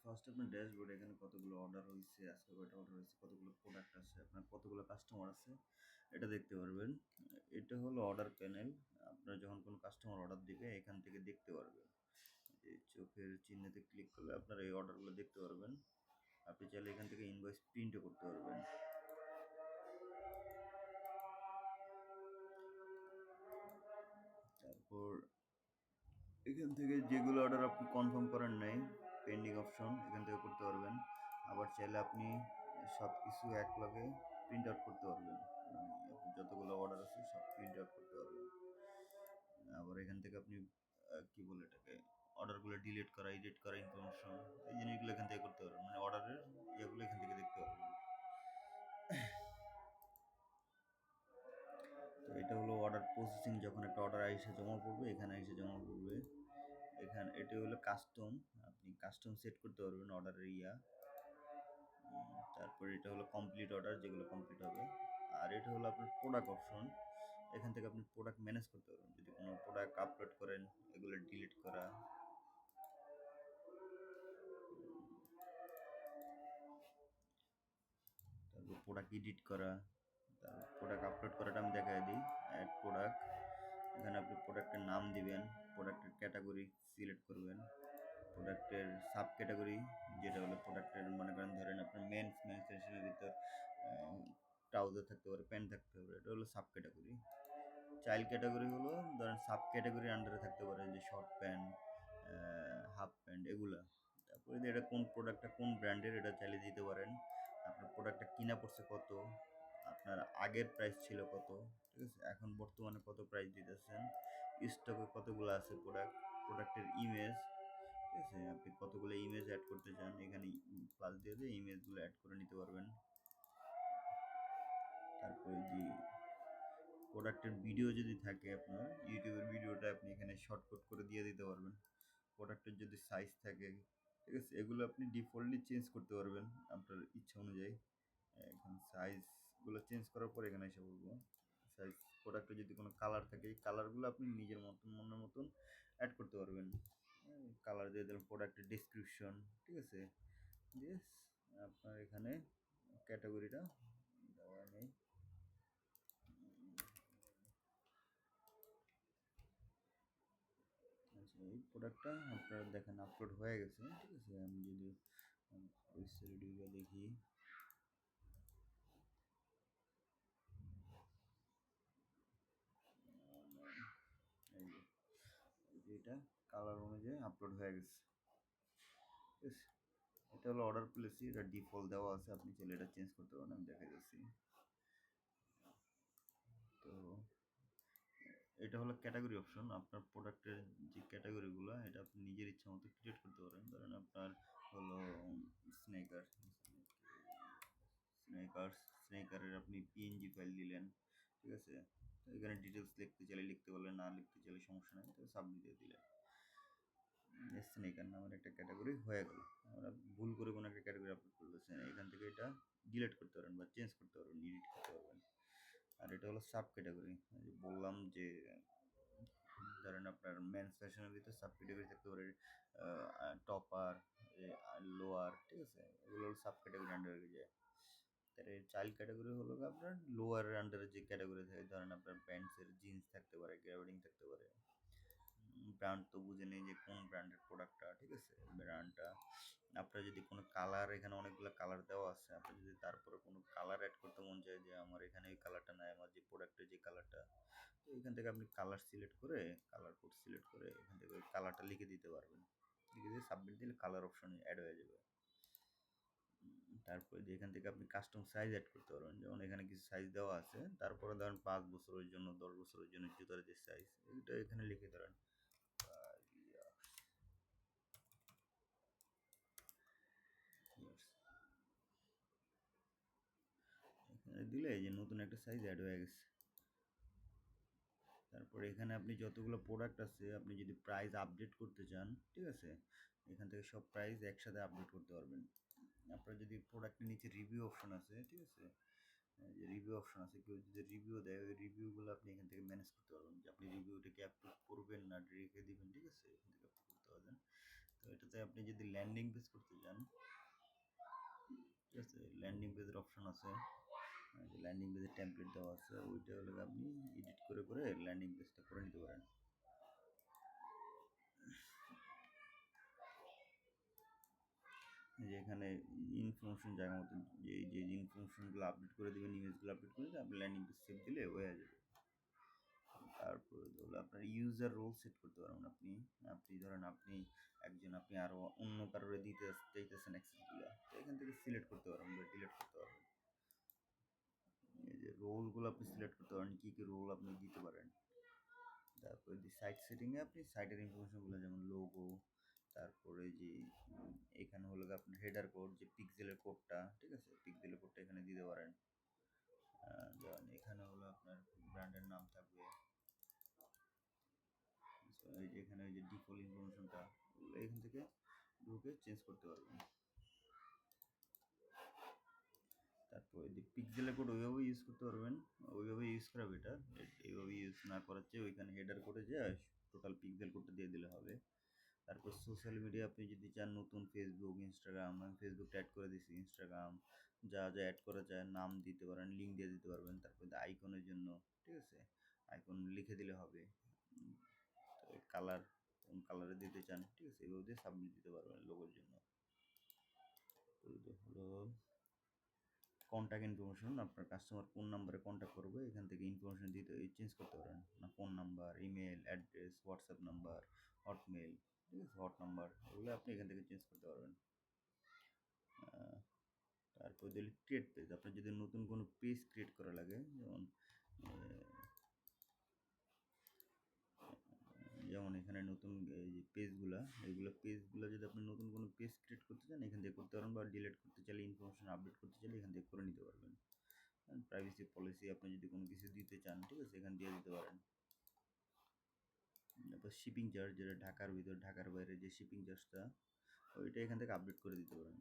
First আপনার dashboard এখানে কতগুলো অর্ডার হয়েছে, আজকে কয়টা অর্ডার হয়েছে, কতগুলো প্রোডাক্ট আছে, আপনার কতগুলো কাস্টমার আছে এটা দেখতে পারবেন। এটা হলো অর্ডার প্যানেল। আপনার যখন কোনো কাস্টমার অর্ডার দিবে এখান থেকে দেখতে পারবেন। এই চোখের চিহ্নতে ক্লিক করলে আপনারা এই অর্ডারগুলো দেখতে পারবেন। আপনি চাইলে এখান থেকে ইনভয়েস প্রিন্টও করতে পারবেন। তারপর এখান থেকে যেগুলো অর্ডার আপনি কনফার্ম করেন নাই, পেন্ডিং অপশন এখান থেকে করতে পারবেন। আবার চাইলে আপনি সব কিছু এক লগে প্রিন্ট আউট করতে পারবেন, আপনার যতগুলো অর্ডার আছে সব প্রিন্ট আউট করতে পারবেন। আবার এখান থেকে আপনি কি বলে এটাকে, অর্ডারগুলো ডিলিট করা, এডিট করা, ইনফরমেশন, এই জিনিসগুলো এখান থেকে করতে পারবেন, মানে অর্ডারের ইয়েগুলো এখান থেকে দেখতে পারবেন। তো এটা হলো অর্ডার প্রসেসিং, যখন একটা অর্ডার আইসে জমা পড়বে এখানে এসে জমা পড়বে। এখানে এটা হলো কাস্টম, আপনি কাস্টম সেট করতে পারবেন অর্ডারের তারপর এটা হলো কমপ্লিট অর্ডার, যেগুলো কমপ্লিট হবে। আর এটা হলো আপনার প্রোডাক্ট অপশন, এখান থেকে আপনি প্রোডাক্ট ম্যানেজ করতে পারবেন, যদি কোনো প্রোডাক্ট আপলোড করেন এগুলো ডিলিট করা। তারপর প্রোডাক্ট এডিট করা, তারপর প্রোডাক্ট আপলোড করাটা আমি দেখাই দিই। অ্যাড প্রোডাক্ট, এখানে আপনি প্রোডাক্টের নাম দিবেন, প্রোডাক্টের ক্যাটাগরি সিলেক্ট করবেন, প্রোডাক্টের সাব ক্যাটাগরি, যেটা হলো প্রোডাক্টের মনে করেন ধরেন আপনার মেন্স সেকশনের ভিতর ট্রাউজার থাকতে পারে, প্যান্ট থাকতে পারে, এটা হলো সাব ক্যাটাগরি। চাইল্ড ক্যাটাগরি হলো ধরেন সাব ক্যাটাগরির আন্ডারে থাকতে পারে, যে শর্ট প্যান্ট, হাফ প্যান্ট এগুলা। তারপরে এটা কোন প্রোডাক্টটা কোন ব্র্যান্ডের এটা চাইলে দিতে পারেন। আপনার প্রোডাক্টটা কিনা পড়ছে কত, আপনার আগের প্রাইস ছিল কত, ঠিক আছে, এখন বর্তমানে কত প্রাইস দিতেছেন, স্টকে কতগুলো আছে প্রোডাক্ট, প্রোডাক্টের ইমেজ, ঠিক আছে, আপনি কতগুলো ইমেজ অ্যাড করতে চান এখানে প্লাস দিয়ে দিয়ে ইমেজগুলো অ্যাড করে নিতে পারবেন। তারপরে যে প্রোডাক্টের ভিডিও যদি থাকে আপনার ইউটিউবের ভিডিওটা আপনি এখানে শর্টকাট করে দিয়ে দিতে পারবেন। প্রোডাক্টের যদি সাইজ থাকে, ঠিক আছে, এগুলো আপনি ডিফল্টলি চেঞ্জ করতে পারবেন আপনার ইচ্ছা অনুযায়ী। এখন সাইজগুলো চেঞ্জ করার পর এখানে এসে বলবো সাইজ। প্রোডাক্টে যদি কোনো কালার থাকে এই কালারগুলো আপনি নিজের মতন মনের মতন অ্যাড করতে পারবেন। কালার দিয়ে দিলাম, প্রোডাক্টের ডিসক্রিপশন, ঠিক আছে, দিয়ে আপনার এখানে ক্যাটাগরিটা দেওয়া নেই। আচ্ছা, এই প্রোডাক্টটা আপনারা দেখেন আপলোড হয়ে গেছে, ঠিক আছে। আমি যদি রিভিউ দেখি, এই যে এটা কালার অনুযায়ী আপলোড হয়ে গেছে, ঠিক আছে। এটা হলো অর্ডার প্লেসি, এটা ডিফল্ট দেওয়া আছে, আপনি চাইলে এটা চেঞ্জ করতে পারেন, আমি দেখাই দিচ্ছি। তো এটা হলো ক্যাটাগরি অপশন, আপনার প্রোডাক্টের যে ক্যাটাগরিগুলো এটা আপনি নিজের ইচ্ছা মতো ক্রিয়েট করতে পারেন। ধরেন আপনার হলো স্নেকার, স্নেকারের আপনি পিএনজি ফাইল দিলেন, ঠিক আছে, তো এখানে ডিটেলস লিখতে চাইলে লিখতে পারলেন, না লিখতে চাইলে সমস্যা নেই, তো সাবমিট দিয়ে দিলেন। স্নেকার নামের একটা ক্যাটাগরি হয়ে গেল। আমরা ভুল করে কোনো একটা ক্যাটাগরি আপলোড করতেছি না, এখান থেকে এটা ডিলিট করতে পারবেন বা চেঞ্জ করতে পারবেন, এডিট করতে পারবেন। আর এটা হলো সাব ক্যাটাগরি, বললাম যে ধরেন আপনার মেন্স ফ্যাশনের ভিতরে সাব ক্যাটাগরি থাকতে পারে, টপার, লোয়ার, ঠিক আছে, এগুলো হলো সাব ক্যাটাগরি আন্ডারে যায়। তাহলে চাইল্ড ক্যাটাগরি হলো আপনার লোয়ারের আন্ডারে যে ক্যাটাগরি থাকে, ধরেন আপনার প্যান্টসের জিন্স থাকতে পারে, গ্র্যাভিডিং থাকতে পারে। ব্র্যান্ড তো বুঝে নেই যে কোন ব্র্যান্ডের প্রোডাক্টটা, ঠিক আছে, ব্র্যান্ডটা। আপনার যদি কোনো কালার, এখানে অনেকগুলো কালার দেওয়া আছে, আপনি যদি তারপরে কোনো কালার অ্যাড করতে মন চায় যে আমার এখানে এই কালারটা নাই, আমার যে প্রোডাক্টের যে কালারটা, তো এখান থেকে আপনি কালার সিলেক্ট করে, কালার কোড সিলেক্ট করে এখান থেকে ওই কালারটা লিখে দিতে পারবেন, লিখে দিয়ে সাবমিট দিলে কালার অপশন অ্যাড হয়ে যাবে। তারপরে যে এখান থেকে আপনি কাস্টম সাইজ অ্যাড করতে পারবেন, যেমন এখানে কিছু সাইজ দেওয়া আছে, তারপরে ধরেন 5 বছরের জন্য, 10 বছরের জন্য জুতার যে সাইজ, এটা এখানে লিখে ধরেন এখানে দিলে এই যে নতুন একটা সাইজ অ্যাড হয়ে গেছে। তারপরে এখানে আপনি যতগুলো প্রোডাক্ট আছে, আপনি যদি প্রাইস আপডেট করতে চান, ঠিক আছে, এখান থেকে সব প্রাইস একসাথে আপডেট করতে পারবেন। আপনার যদি প্রোডাক্টের নিচে রিভিউ অপশন আছে, ঠিক আছে, যে রিভিউ অপশন আছে, কেউ যদি রিভিউ দেয় ওই রিভিউগুলো আপনি এখান থেকে ম্যানেজ করতে পারবেন, যে আপনি রিভিউটাকে অ্যাপ্রুভ করবেন না রেখে দিবেন, ঠিক আছে, এখান থেকে আপনি করতে পারবেন। তো এটাতে আপনি যদি ল্যান্ডিং পেজ করতে চান, ঠিক আছে, ল্যান্ডিং পেজের অপশন আছে, যে ল্যান্ডিং পেজের টেমপ্লেট দেওয়া আছে, ওইটা হলে আপনি এডিট করে করে ল্যান্ডিং পেজটা করে নিতে পারেন। যে এখানে ইনফরমেশন জায়গা মতো যে ইনফরমেশনগুলো আপডেট করে দেবেন, ইমেজগুলো আপডেট করে দেবেন, আপনি ল্যান্ডিং পেজ সেভ দিলে হয়ে যাবে। তারপরে হলো আপনার ইউজার রোল সেট করতে পারবেন। আপনি আপনি ধরেন আপনি আরও অন্য কারোরে দিতে চাইতেছেন অ্যাক্সেসগুলো, তো এখান থেকে সিলেক্ট করতে পারবেন বা ডিলিট করতে পারবেন। এই যে রোলগুলো আপনি সিলেক্ট করতে পারেন, কী কী রোল আপনি দিতে পারেন। তারপরে সাইট সেটিংয়ে আপনি সাইটের ইনফরমেশনগুলো যেমন লোগো, তারপরে যে এখানে হলো আপনার হেডার কোড, যে পিক্সেলের কোডটা, ঠিক আছে, পিক্সেলের কোডটা এখানে দিতে পারেন। যেমন এখানে হলো আপনার ব্র্যান্ডের নাম থাকবে, এই যে এখানে ওই যে ডিফল্ট ইনফরমেশনটা, ওগুলো এখান থেকে ঢুকে চেঞ্জ করতে পারবেন। তারপরে যে পিক্সেলের কোড ওইভাবে ইউজ করতে পারবেন, ওইভাবে ইউজ করা বেটার। এইভাবে ইউজ না করার চেয়ে ওইখানে হেডার কোডে যে টোটাল পিক্সেল কোডটা দিয়ে দিলে হবে। তারপর সোশ্যাল মিডিয়া আপনি যদি চান নতুন ফেসবুক, ইনস্টাগ্রাম, আমি ফেসবুকটা অ্যাড করে দিয়েছি, ইনস্টাগ্রাম যা যা অ্যাড করা যায় নাম দিতে পারেন, লিঙ্ক দিয়ে দিতে পারবেন। তারপর আইকনের জন্য, ঠিক আছে, আইকন লিখে দিলে হবে। কালার কোন কালারে দিতে চান, ঠিক আছে, এভাবে দিয়ে সাবমিট দিতে পারবেন লোগোর জন্য। হলো কন্ট্যাক্ট ইনফরমেশন, আপনার কাস্টমার কোন নাম্বারে কন্ট্যাক্ট করবে এখান থেকে ইনফরমেশন দিতে চেঞ্জ করতে পারেন, না phone number, email address, WhatsApp number, Hotmail, ঠিক আছে, হট নাম্বার, ওগুলো আপনি এখান থেকে চেঞ্জ করতে পারবেন। তারপর দিলে ক্রিয়েট পেজ, আপনার যদি নতুন কোনো পেজ ক্রিয়েট করা লাগে, যেমন যেমন এখানে নতুন এই যে পেজগুলো যদি আপনি নতুন কোনো পেজ ক্রিয়েট করতে চান এখান থেকে করতে পারেন, বা ডিলিট করতে চাইলে, ইনফরমেশন আপডেট করতে চাইলে এখান থেকে করে নিতে পারবেন। প্রাইভেসি পলিসি আপনি যদি কোনো কিছু দিতে চান, ঠিক আছে, এখান দিয়ে দিতে পারেন। তারপর শিপিং চার্জ, যেটা ঢাকার ভিতর ঢাকার বাইরে যে শিপিং চার্জটা, ওইটা এখান থেকে আপডেট করে দিতে পারেন।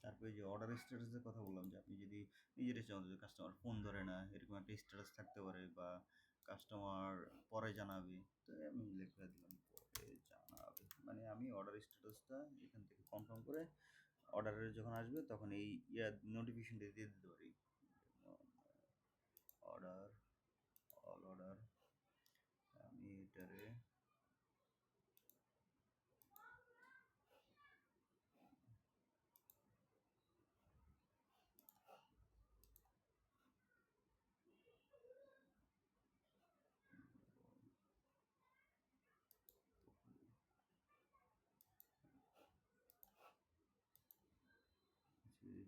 তারপরে যে অর্ডার স্ট্যাটাসের কথা বললাম, যে আপনি যদি নিজের চান যে কাস্টমার ফোন ধরে না, এরকম একটা স্ট্যাটাস থাকতে পারে, বা কাস্টমার পরে জানাবে, তো আমি লিখে দিলাম পরে জানাবে, মানে আমি অর্ডার স্ট্যাটাসটা এখান থেকে কনফার্ম করে অর্ডারের যখন আসবে তখন এই নোটিফিকেশনটা দিয়ে দিতে পারি। অর্ডার, অল অর্ডার, আমি এটারে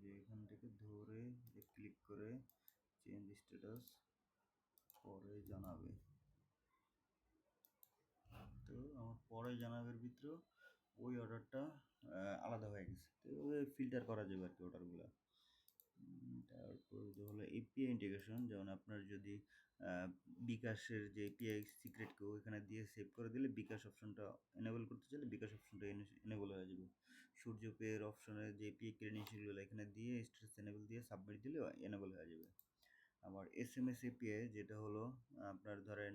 যে এখান থেকে ধরে ক্লিক করে চেঞ্জ স্ট্যাটাস পরে জানাবে, তো আমার পরে জানাবের ভিতরেও ওই অর্ডারটা আলাদা হয়ে গেছে, তো ওই ফিল্টার করা যাবে আর কি অর্ডারগুলো। তারপর হলো এপিআই ইন্টিগ্রেশন, যেমন আপনার যদি বিকাশের যে এপিআই সিক্রেট কেউ এখানে দিয়ে সেভ করে দিলে বিকাশ অপশনটা এনেবল করতে চাইলে বিকাশ অপশনটা এনেবল হয়ে যাবে। সূর্য পের অপশনে যে এপিআই ক্রেডেনশিয়ালগুলো এখানে দিয়ে স্ট্যাটাস এনেবল দিয়ে সাবমিট দিলে এনেবল হয়ে যাবে। আবার এসএমএস এপিআই, যেটা হলো আপনার ধরেন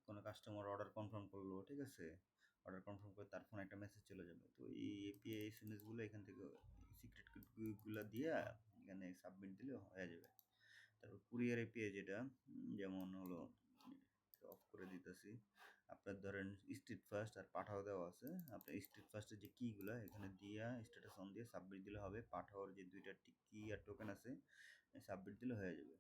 কোনো কাস্টমার অর্ডার কনফার্ম করলো, ঠিক আছে, অর্ডার কনফার্ম করে তার ফোনে একটা মেসেজ চলে যাবে, তো এই এপিআই এসএমএসগুলো এখান থেকে সিক্রেট কোডগুলো দিয়ে এখানে সাবমিট দিলে হয়ে যাবে। তারপর কুরিয়ার এপিআই, যেটা যেমন হলো অফ করে দিতেছি, আপনার ধরেন স্ট্রিট ফাস্ট আর পাঠাও দেওয়া আছে, আপনার স্ট্রিট ফাস্টের যে কিগুলো এখানে দিয়ে স্ট্যাটাস অন দিয়ে সাবমিট দিলে হবে, পাঠাওয়ার যে দুইটা কি আর টোকেন আছে সাবমিট দিলে হয়ে যাবে।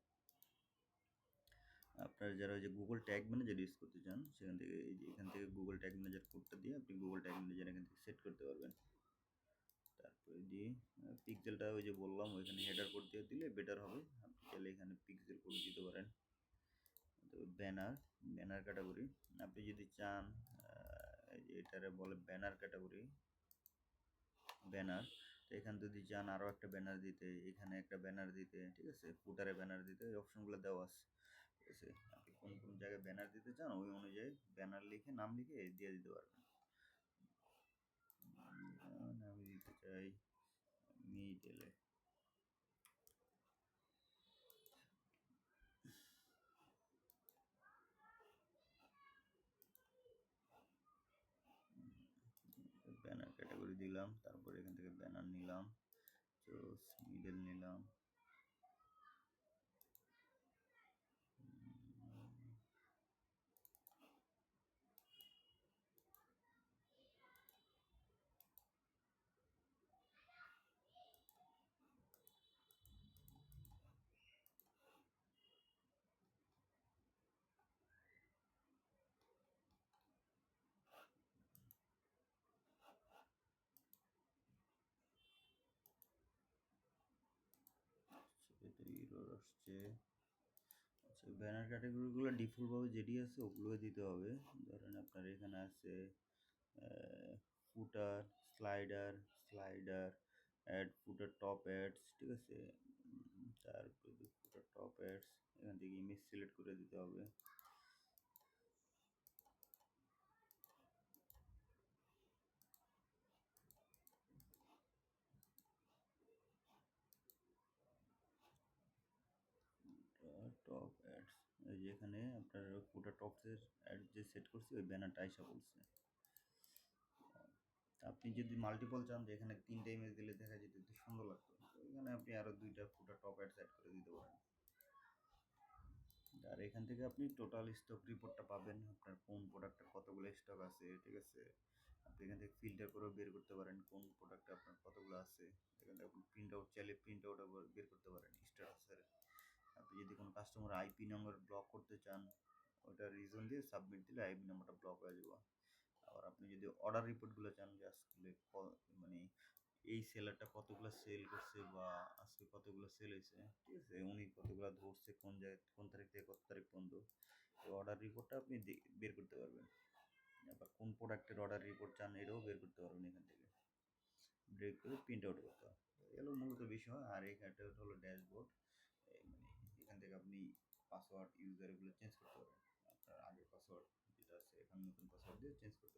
আপনার যারা ওই যে গুগল ট্যাগ ম্যানেজার ইউজ করতে চান সেখান থেকে এই যে এখান থেকে গুগল ট্যাগ ম্যানেজার কোডটা দিয়ে আপনি গুগল ট্যাগ ম্যানেজার এখান থেকে সেট করতে পারবেন। তারপরে দিয়ে পিক্সেলটা ওই যে বললাম ওইখানে হেডার কোড দিয়ে দিলে বেটার হবে, আপনি চাইলে এখানে পিক্সেল কোড দিতে পারেন। তো ব্যানার, ব্যানার ক্যাটাগরি আপনি যদি চান, এই যে এটারে বলে ব্যানার ক্যাটাগরি, ব্যানার, তো এখানে যদি চান আরও একটা ব্যানার দিতে, এখানে একটা ব্যানার দিতে, ঠিক আছে, ফুটারে ব্যানার দিতে, এই অপশনগুলো দেওয়া আছে, ঠিক আছে, আপনি কোন কোন জায়গায় ব্যানার দিতে চান ওই অনুযায়ী ব্যানার লিখে নাম লিখে দিয়ে দিতে পারবেন। আমি দিতে চাই মিডলে, ক্যাটাগরি দিলাম, তারপর এখান থেকে ব্যানার নিলাম, তো মিডল নিলাম, এটা ইরর আসছে। আচ্ছা, ব্যানার ক্যাটাগরিগুলো ডিফল্টভাবে যেটি আছে ওগুলো দিতে হবে। ধরেন আপনার এখানে আছে ফুটার, স্লাইডার অ্যাড, ফুটার টপ অ্যাডস, ঠিক আছে। তারপরে ফুটার টপ অ্যাডস, এখান থেকে ইমেজ সিলেক্ট করে দিতে হবে। টপ অ্যাডস, এই যে এখানে আপনার ফুটার টপসের অ্যাড যে সেট করছি ওই ব্যানারটা আইসা বলছে। আপনি যদি মাল্টিপল চান যে এখানে 3টা ইমেজ দিলে দেখা যেত একটু সুন্দর লাগতো, তো এখানে আপনি আরও 2টা ফুটার টপ অ্যাড সেট করে দিতে পারেন। আর এখান থেকে আপনি টোটাল স্টক রিপোর্টটা পাবেন, আপনার কোন প্রোডাক্টের কতগুলো স্টক আছে, ঠিক আছে। আপনি এখান থেকে ফিল্টার করেও বের করতে পারেন কোন প্রোডাক্টে আপনার কতগুলো আছে। এখান থেকে আপনি প্রিন্ট আউট চাইলে প্রিন্ট আউট বের করতে পারেন স্ট্যাটাসের। আপনি যদি কোনো কাস্টমার আইপি নাম্বার ব্লক করতে চান, ওটা রিজন দিয়ে সাবমিট দিলে আইপি নাম্বারটা ব্লক হয়ে যাবে। আবার আপনি যদি অর্ডার রিপোর্টগুলো চান যে আজকে মানে এই সেলারটা কতগুলো সেল করছে বা আজকে কতগুলো সেল হয়েছে, ঠিক আছে, উনি কতগুলো ধরছে কোন জায়গায় কোন তারিখ থেকে কত তারিখ পর্যন্ত, এই অর্ডার রিপোর্টটা আপনি বের করতে পারবেন। আবার কোন প্রোডাক্টের অর্ডার রিপোর্ট চান এটাও বের করতে পারবেন এখান থেকে, ব্রেক করে প্রিন্ট আউট করতে হবে। এগুলো মূলত বিষয়। আর এখানটা হলো ড্যাশবোর্ড, মানে এখান থেকে আপনি পাসওয়ার্ড ইউজার এগুলো চেঞ্জ করতে পারবেন। আপনার আগের পাসওয়ার্ড যেটা আছে এখন নতুন পাসওয়ার্ড দিয়ে চেঞ্জ করতে